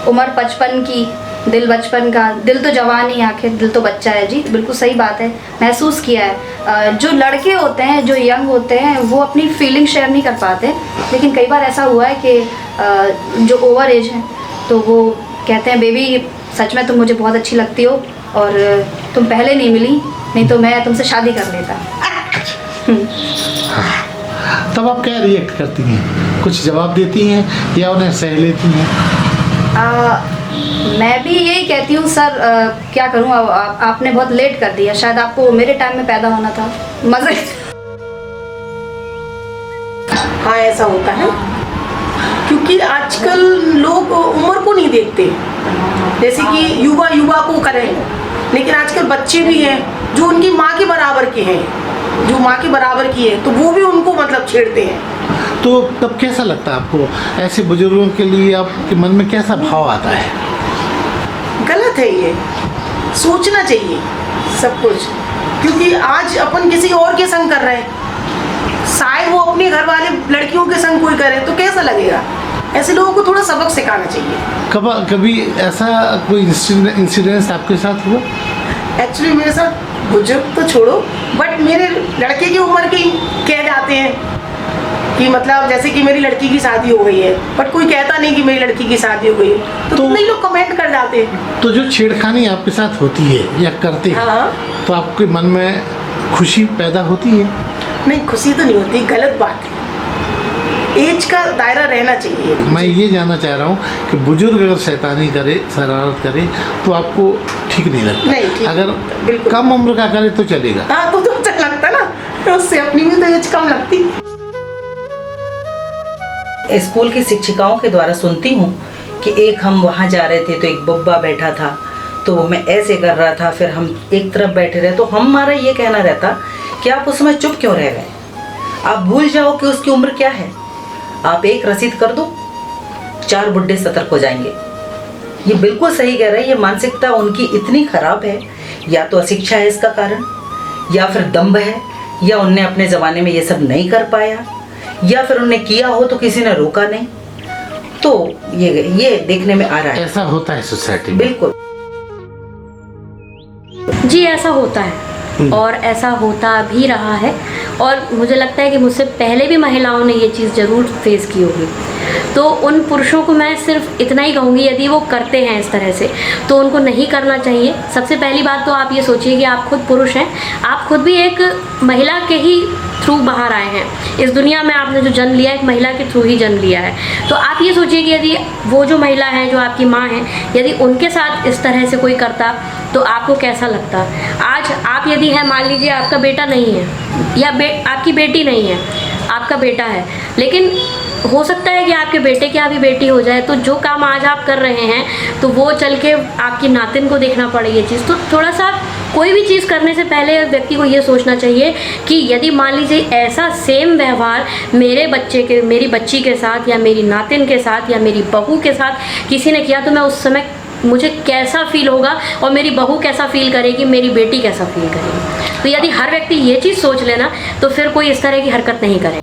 उम्र 55 की, दिल बचपन का। दिल तो जवान ही, आखिर दिल तो बच्चा है। जी बिल्कुल सही बात है, महसूस किया है। जो लड़के होते हैं, जो यंग होते हैं, वो अपनी फीलिंग शेयर नहीं कर पाते, लेकिन कई बार ऐसा हुआ है कि जो ओवर एज हैं तो वो कहते हैं बेबी सच में तुम मुझे बहुत अच्छी लगती हो और तुम पहले नहीं मिली, नहीं तो मैं तुमसे शादी कर लेता। तब आप क्या रिएक्ट करती हैं? कुछ जवाब देती हैं या उन्हें सह लेती हैं? मैं भी यही कहती हूँ सर, क्या करूँ, आपने बहुत लेट कर दिया, शायद आपको मेरे टाइम में पैदा होना था। मज़े। हाँ ऐसा होता है, क्योंकि आजकल लोग उम्र को नहीं देखते। जैसे कि युवा को करें, लेकिन आजकल बच्चे भी हैं जो उनकी माँ के बराबर के हैं, जो माँ के बराबर की है, तो वो भी उनको मतलब छेड़ते हैं। तो तब कैसा लगता है आपको? ऐसे बुजुर्गों के लिए आपके मन में कैसा भाव आता है? गलत है ये, सोचना चाहिए सब कुछ, क्योंकि आज अपन किसी और के संग कर रहे हैं, शायद वो अपने घर वाले लड़कियों के संग कोई करे तो कैसा लगेगा। ऐसे लोगों को थोड़ा सबक सिखाना चाहिए। कभी ऐसा कोई इंसिडेंस आपके साथ हुआ? एक्चुअली मेरे साथ बुजुर्ग तो छोड़ो, बट मेरे लड़के की उम्र के कह जाते हैं कि मतलब जैसे कि मेरी लड़की की शादी हो गई है, बट कोई कहता नहीं कि मेरी लड़की की शादी हो गई है, तो कितने लोग कमेंट कर जाते हैं। तो जो छेड़खानी आपके साथ होती है या करते हैं, हाँ। तो आपके मन में खुशी पैदा होती है? नहीं, खुशी तो नहीं होती, गलत बात है। एज का दायरा रहना चाहिए। मैं ये जानना चाह रहा हूँ कि बुजुर्ग अगर शैतानी करे, शरारत करे, तो आपको ठीक नहीं लगता? नहीं, ठीक अगर बिल्कुल। कम उम्र का करे तो चलेगा? हाँ तो अच्छा लगता ना, उससे अपनी भी तो एज कम लगती। स्कूल की शिक्षिकाओं के द्वारा सुनती हूँ कि एक हम वहाँ जा रहे थे तो एक बब्बा बैठा था, तो मैं ऐसे कर रहा था, फिर हम एक तरफ बैठे रहे, तो हमारा ये कहना रहता कि आप उस समय चुप क्यों रह गए? आप भूल जाओ कि उसकी उम्र क्या है, आप एक रसीद कर दो, 4 बुड्ढे सतर्क हो जाएंगे। ये बिल्कुल सही कह रहे हैं, ये मानसिकता उनकी इतनी खराब है, या तो अशिक्षा है इसका कारण, या फिर दंभ है, या उनने अपने ज़माने में ये सब नहीं कर पाया, या फिर उन्होंने किया हो तो किसी ने रोका नहीं। तो ये देखने में आ रहा है। ऐसा होता है सोसाइटी में? बिल्कुल जी ऐसा होता है और ऐसा होता भी रहा है, और मुझे लगता है कि मुझसे पहले भी महिलाओं ने ये चीज़ ज़रूर फेस की होगी। तो उन पुरुषों को मैं सिर्फ इतना ही कहूँगी, यदि वो करते हैं इस तरह से तो उनको नहीं करना चाहिए। सबसे पहली बात तो आप ये सोचिए कि आप खुद पुरुष हैं, आप खुद भी एक महिला के ही थ्रू बाहर आए हैं इस दुनिया में। आपने जो जन्म लिया है एक महिला के थ्रू ही जन्म लिया है। तो आप ये सोचिए कि यदि वो जो महिला है, जो आपकी माँ है, यदि उनके साथ इस तरह से कोई करता तो आपको कैसा लगता? आज आप यदि है, मान लीजिए आपका बेटा नहीं है या आपकी बेटी नहीं है, आपका बेटा है, लेकिन हो सकता है कि आपके बेटे की भी बेटी हो जाए, तो जो काम आज आप कर रहे हैं तो वो चल के आपकी नातिन को देखना पड़े ये चीज़। तो थोड़ा सा कोई भी चीज़ करने से पहले व्यक्ति को ये सोचना चाहिए कि यदि मान लीजिए ऐसा सेम व्यवहार मेरे बच्चे के, मेरी बच्ची के साथ, या मेरी नातिन के साथ, या मेरी बहू के साथ किसी ने किया, तो मैं उस समय मुझे कैसा फील होगा, और मेरी बहू कैसा फील करेगी, मेरी बेटी कैसा फील करेगी। तो यदि हर व्यक्ति ये चीज़ सोच लेना तो फिर कोई इस तरह की हरकत नहीं करे।